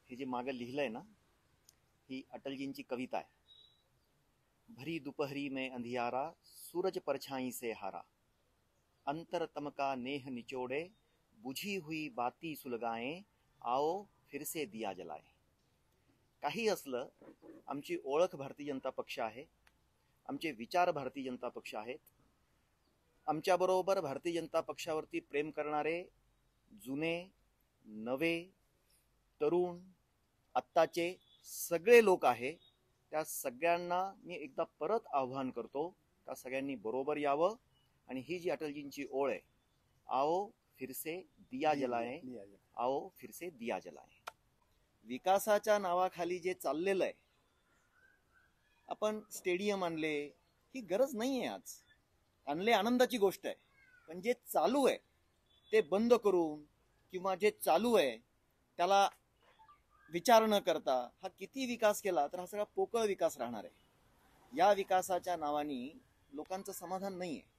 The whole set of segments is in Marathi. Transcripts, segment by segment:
हे जे मागं लिहिलंय ना, ही अटलजींची कविता आहे. भरी दोपहरी में अंधियारा, सूरज परछाई से हारा, अंतर तमका नेह निचोड़े, बुझी हुई बाती सुलगाएं, आओ फिर से दिया जलाए. काही असलं, आमची ओळख भारतीय जनता पक्ष आहे, आमचे विचार भारतीय जनता पक्ष आहेत. आमच्याबरोबर भारतीय जनता पक्षावरती प्रेम करणारे जुने, नवे, तरुण, आत्ताचे सगळे लोक आहे. त्या सगळ्यांना मी एकदा परत आव्हान करतो का सगळ्यांनी बरोबर यावं आणि ही जी अटलजींची ओळ आहे, आओ फिर से दिया जलाए, आओ फिर से दिया जलाए. विकासाच्या नावाखाली जे चाललेलं आहे, आपण स्टेडियम आणले, ही गरज नाही आहे. आज आणले आनंदाची गोष्ट आहे, पण जे चालू आहे ते बंद करून किंवा जे चालू आहे त्याला विचार न करता हा किती विकास केला तर हा सगळा पोकळ विकास राहणार आहे. या विकासाच्या नावाने लोकांचं समाधान नाही आहे.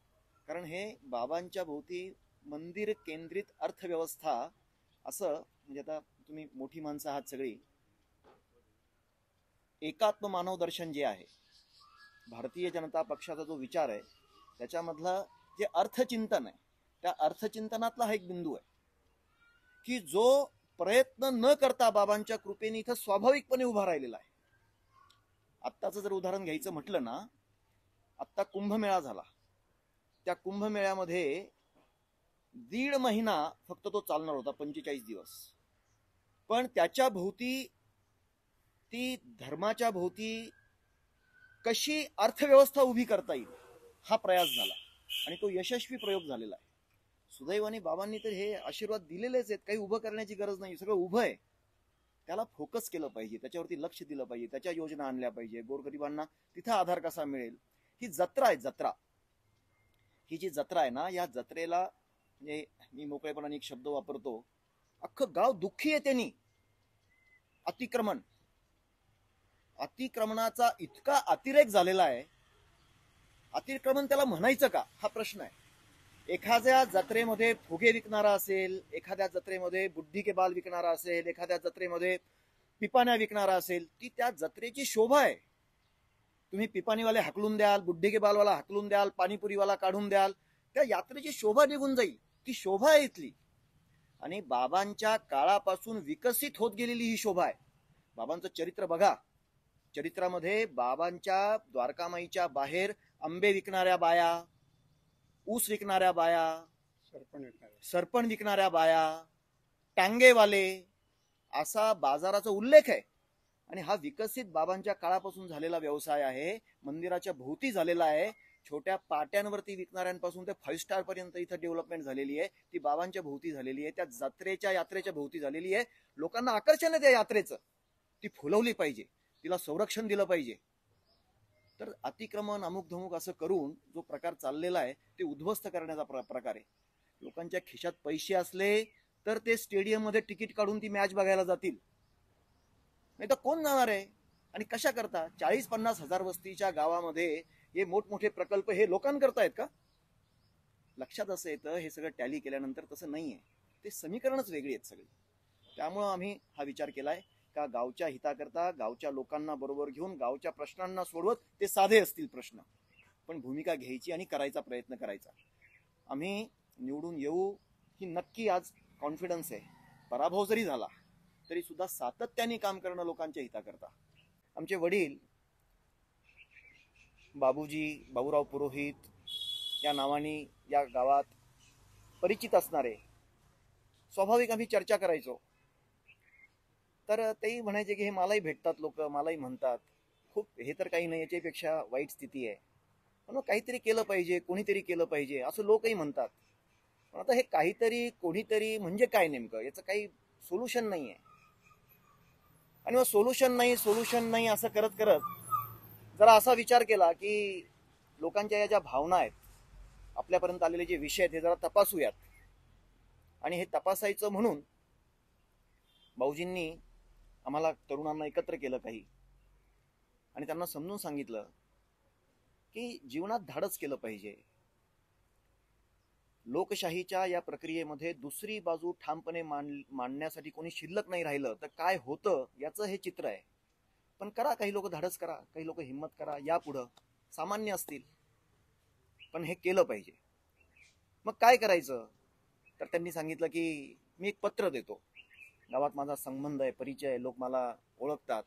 कारण हे बाबांच्या भोवती मंदिर केंद्रित अर्थव्यवस्था असं, म्हणजे आता तुम्ही मोठी माणसं आहात सगळी, एकात्म मानव दर्शन जे आहे भारतीय जनता पक्षाचा जो विचार आहे त्याच्यामधला जे अर्थचिंतन आहे, त्या अर्थचिंतनातला हा एक बिंदू आहे की जो प्रयत्न न करता बाबांच्या कृपेने इथं स्वाभाविकपणे उभा राहिलेला आहे. आत्ताचं जर उदाहरण घ्यायचं म्हटलं ना, आत्ता कुंभमेळा झाला. त्या कुंभमेळ्यामध्ये 1.5 महिना फक्त तो चालणार होता, 45 दिवस. पण त्याच्या भोवती, ती धर्माच्या भोवती कशी अर्थव्यवस्था उभी करता येईल हा प्रयास झाला आणि तो यशस्वी प्रयोग झालेला आहे. सुदैवाने बाबांनी तर हे आशीर्वाद दिलेलेच आहेत, काही उभं करण्याची गरज नाही, सगळं उभं आहे. त्याला फोकस केलं पाहिजे, त्याच्यावरती लक्ष दिलं पाहिजे, त्याच्या योजना आणल्या पाहिजे, गोरगरिबांना तिथं आधार कसा मिळेल. ही जत्रा आहे, जत्रा. ही जी जत्रा आहे ना, या जत्रेला म्हणजे मी मोकळेपणाने एक शब्द वापरतो, अख्खं गाव दुःखी आहे. त्यांनी अतिक्रमणाचा इतका अतिरेक झालेला आहे. अतिक्रमण त्याला म्हणायचं का हा प्रश्न आहे. एखाद्या जत्रेमध्ये फुगे विकणारा असेल, एखाद्या जत्रेमध्ये बुड्ढी के बाल विकणारा असेल, एखाद्या जत्रेमध्ये पिपाण्या विकणारा असेल, ती त्या जत्रेची शोभा आहे. तुम्ही पिपाणीवाले हाकलून द्याल, बुड्ढी के बालवाला हाकलून द्याल, पाणीपुरीवाला काढून द्याल, त्या यात्रेची शोभा निघून जाईल. ती शोभा आहे इथली. आणि बाबांच्या काळापासून विकसित होत गेलेली ही शोभा आहे. बाबांचं चरित्र बघा. चरित्रामध्ये बाबांच्या द्वारकामाईच्या बाहेर आंबे विकणाऱ्या बाया, ऊस विकणाऱ्या बाया, सरपण विकणाऱ्या बाया, टांगेवाले, असा बाजाराचा उल्लेख आहे. आणि हा विकसित बाबांच्या काळापासून झालेला व्यवसाय आहे. मंदिराच्या भोवती झालेला आहे. छोट्या पाट्यांवरती विकणाऱ्यांपासून ते 5 स्टार पर्यंत इथं डेव्हलपमेंट झालेली आहे. ती बाबांच्या भोवती झालेली आहे, त्या यात्रेच्या भोवती झालेली आहे. लोकांना आकर्षण आहे त्या यात्रेचं. ती फुलवली पाहिजे, तिला संरक्षण दिलं पाहिजे. तर अतिक्रमण अमुक धमुक असं करून जो प्रकार चाललेला आहे ते उद्ध्वस्त करण्याचा प्रकार आहे. लोकांच्या खिशात पैसे असले तर ते स्टेडियम मध्ये तिकीट काढून ती मॅच बघायला जातील, नाही तर कोण जाणार आहे. आणि कशा करता 40-50 हजार वस्तीच्या गावामध्ये हे मोठमोठे प्रकल्प हे लोकांकरता आहेत का? लक्षात असं येतं हे सगळं टॅली केल्यानंतर तसं नाहीये. ते समीकरणच वेगळी आहेत सगळी. त्यामुळं आम्ही हा विचार केलाय का गावच्या हिताकरता, गावच्या लोकांना बरोबर घेऊन, गावच्या प्रश्नांना सोडवत, ते साधे असतील प्रश्न, पण भूमिका घ्यायची आणि करायचा प्रयत्न करायचा. आम्ही निवडून येऊ ही नक्की आज कॉन्फिडन्स आहे. पराभव जरी झाला तरी सुद्धा सातत्याने काम करणं लोकांच्या हिताकरता. आमचे वडील बाबूराव पुरोहित या नावाने या गावात परिचित असणारे, स्वाभाविक आम्ही चर्चा करायचो. तर तेही म्हणायचे की हे मलाही भेटतात लोक, मलाही म्हणतात खूप, हे तर काही नाही, याच्यापेक्षा वाईट स्थिती आहे, म्हणून काहीतरी केलं पाहिजे, कोणीतरी केलं पाहिजे असं लोकही म्हणतात. पण आता हे काहीतरी, कोणीतरी म्हणजे काय नेमकं, याचं काही सोल्युशन नाही आहे. आणि मग सोल्युशन नाही असं करत करत जरा असा विचार केला की लोकांच्या या ज्या भावना आहेत, आपल्यापर्यंत आलेले जे विषय आहेत, हे जरा तपासूयात. आणि हे तपासायचं म्हणून भाऊजींनी आम्हाला तरुणांना एकत्र केलं काही, आणि त्यांना समजून सांगितलं की जीवनात धाडस केलं पाहिजे. लोकशाहीच्या या प्रक्रियेमध्ये दुसरी बाजू ठामपणे मांडण्यासाठी कोणी शिल्लक नाही राहिलं तर काय होतं याचं हे चित्र आहे. पण करा, काही लोक धाडस करा, काही लोक हिंमत करा, या पुढं. सामान्य असतील, पण हे केलं पाहिजे. मग काय करायचं तर त्यांनी सांगितलं की मी एक पत्र देतो, गावात माझा संबंध आहे, परिचय आहे, लोक मला ओळखतात,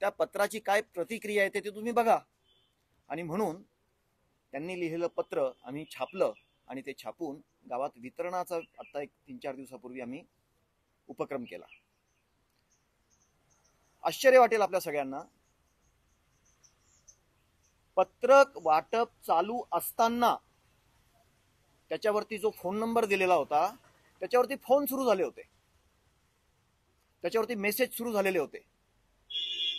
त्या पत्राची काय प्रतिक्रिया येते ते तुम्ही बघा. आणि म्हणून त्यांनी लिहिलेलं पत्र आम्ही छापलं आणि ते छापून गावात वितरणाचा आता एक 3-4 दिवसापूर्वी आम्ही उपक्रम केला. आश्चर्य वाटेल आपल्या सगळ्यांना, पत्रक वाटप चालू असताना त्याच्यावरती जो फोन नंबर दिलेला होता त्याच्यावरती फोन सुरू झाले होते, त्याच्यावरती मेसेज सुरू झालेले होते.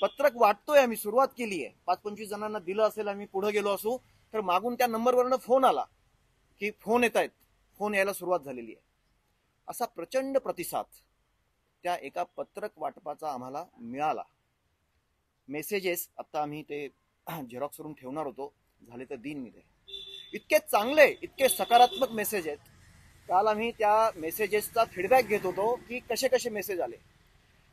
पत्रक वाटतोय, आम्ही सुरुवात केली आहे, 5-25 जणांना दिलं असेल, आम्ही पुढे गेलो असू तर मागून त्या नंबरवरनं फोन आला की फोन येत आहेत, फोन यायला सुरुवात झालेली आहे. असा प्रचंड प्रतिसाद त्या एका पत्रक वाटपाचा आम्हाला मिळाला. मेसेजेस आता आम्ही ते झेरॉक्स करून ठेवणार होतो, झाले तर दिन मी ते. इतके चांगले, इतके सकारात्मक मेसेज आहेत. काल आम्ही त्या मेसेजेसचा फीडबॅक घेत होतो की कसे कसे मेसेज आले.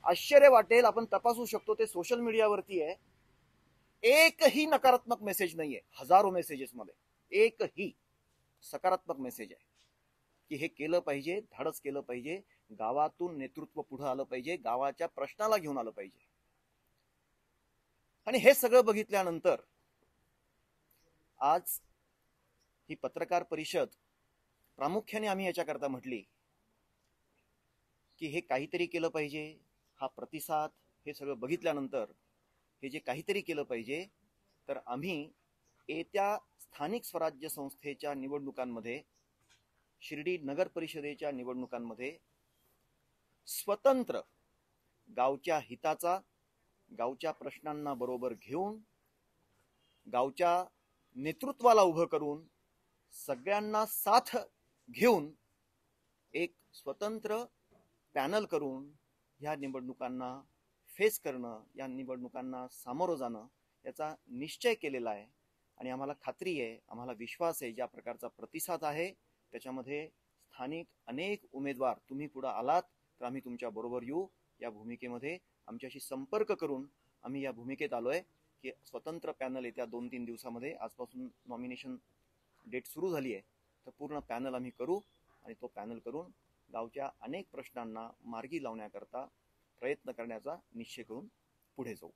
आश्चर्य वाटेल, आपण तपासू शकतो, ते सोशल मीडियावरती आहे. एकही नकारात्मक मेसेज नाहीये. हजारो मेसेजेस मध्ये एकही सकारात्मक मेसेज आहे की हे केलं पाहिजे, धाडस केलं पाहिजे, गावातून नेतृत्व पुढे आलं पाहिजे, गावाच्या प्रश्नाला घेऊन आलं पाहिजे. आणि हे सगळं बघितल्यानंतर आज ही पत्रकार परिषद प्रामुख्याने आम्ही याच्याकरता म्हटली की हे काहीतरी केलं पाहिजे. हा प्रतिसाद, हे सगळं बघितल्यानंतर हे जे काहीतरी केलं पाहिजे, तर आम्ही येत्या स्थानिक स्वराज्य संस्थेच्या निवडणुकांमध्ये, शिर्डी नगर परिषदेच्या निवडणुकांमध्ये स्वतंत्र गावच्या हिताचा, गावच्या प्रश्नांना बरोबर घेऊन, गावच्या नेतृत्वाला उभं करून, सगळ्यांना साथ घेऊन एक स्वतंत्र पॅनल करून या निवडणुकांना फेस करणं, या निवडणुकांना सामोरं जाणं याचा निश्चय केलेला आहे. आणि आम्हाला खात्री आहे, आम्हाला विश्वास आहे, ज्या प्रकारचा प्रतिसाद आहे त्याच्यामध्ये स्थानिक अनेक उमेदवार, तुम्ही पुढे आलात तर आम्ही तुमच्या बरोबर येऊ. या भूमिकेमध्ये आमच्याशी संपर्क करून आम्ही या भूमिकेत आलोय की स्वतंत्र पॅनल येत्या 2-3 दिवसामध्ये, आजपासून नॉमिनेशन डेट सुरू झाली आहे, तर पूर्ण पॅनल आम्ही करू आणि तो पॅनल करून गावच्या अनेक प्रश्नांना मार्गी लावण्याकरता प्रयत्न करण्याचा निश्चय करून पुढे जाऊ.